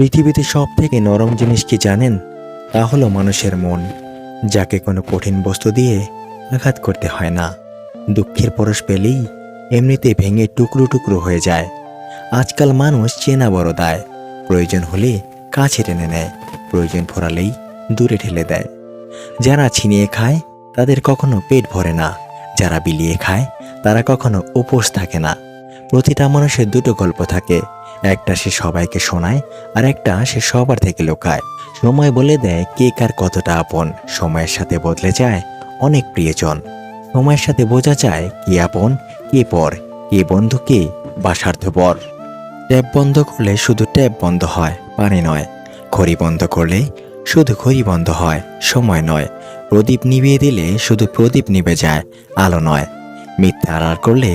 পৃথিবীতে সবথেকে নরম জিনিস কি জানেন? তা হলো মানুষের মন, যাকে কোনো কঠিন বস্তু দিয়ে আঘাত করতে হয় না। দুঃখের পরশ পেলেই এমনিতে ভেঙে টুকরো টুকরো হয়ে যায়। আজকাল মানুষ চেনা বড় দায়, প্রয়োজন হলে কাছে টেনে নেয়, প্রয়োজন ফুরালেই দূরে ঠেলে দেয়। যারা ছিনিয়ে খায় তাদের কখনো পেট ভরে না, যারা বিলিয়ে খায় তারা কখনো উপোস থাকে না। প্রতিটা মানুষের দুটো গল্প থাকে, একটা সে সবাইকে শোনায় আর একটা সে সবার থেকে লুকায়। সময় বলে দেয় কে কার কতটা আপন, সময়ের সাথে বদলে যায় অনেক প্রিয়জন। সময়ের সাথে বোঝা যায় কে আপন কে পর, কে বন্ধু কে বা স্বার্থপর। ট্যাপ বন্ধ করলে শুধু ট্যাপ বন্ধ হয়, পানি নয়। ঘড়ি বন্ধ করলে শুধু ঘড়ি বন্ধ হয়, সময় নয়। প্রদীপ নিভিয়ে দিলে শুধু প্রদীপ নিভে যায়, আলো নয়। মিথ্যা আড়াল করলে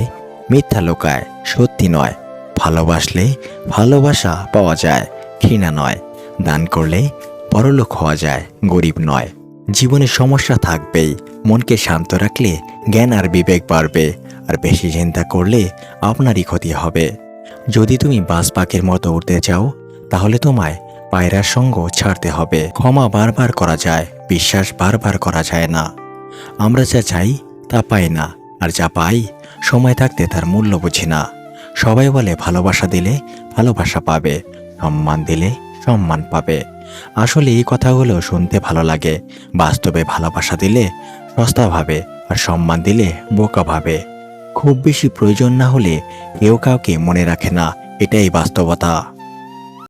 মিথ্যা লুকায়, সত্যি নয়। ভালোবাসলে ভালোবাসা পাওয়া যায়, ঘৃণা নয়। দান করলে বড়লোক হওয়া যায়, গরিব নয়। জীবনে সমস্যা থাকবেই, মনকে শান্ত রাখলে জ্ঞান আর বিবেক বাড়বে। আর বেশি চিন্তা করলে আপনারই ক্ষতি হবে। যদি তুমি বাজ পাখির মতো উড়তে চাও, তাহলে তোমায় পায়রার সঙ্গ ছাড়তে হবে। ক্ষমা বারবার করা যায়, বিশ্বাস বারবার করা যায় না। আমরা যা চাই তা পাই না, আর যা পাই সময় থাকতে তার মূল্য বুঝি না। সবাই বলে ভালোবাসা দিলে ভালোবাসা পাবে, সম্মান দিলে সম্মান পাবে। আসলে এই কথাগুলো শুনতে ভালো লাগে, বাস্তবে ভালোবাসা দিলে সস্তা ভাবে, আর সম্মান দিলে বোকা ভাবে। খুব বেশি প্রয়োজন না হলে কেউ কাউকে মনে রাখে না, এটাই বাস্তবতা।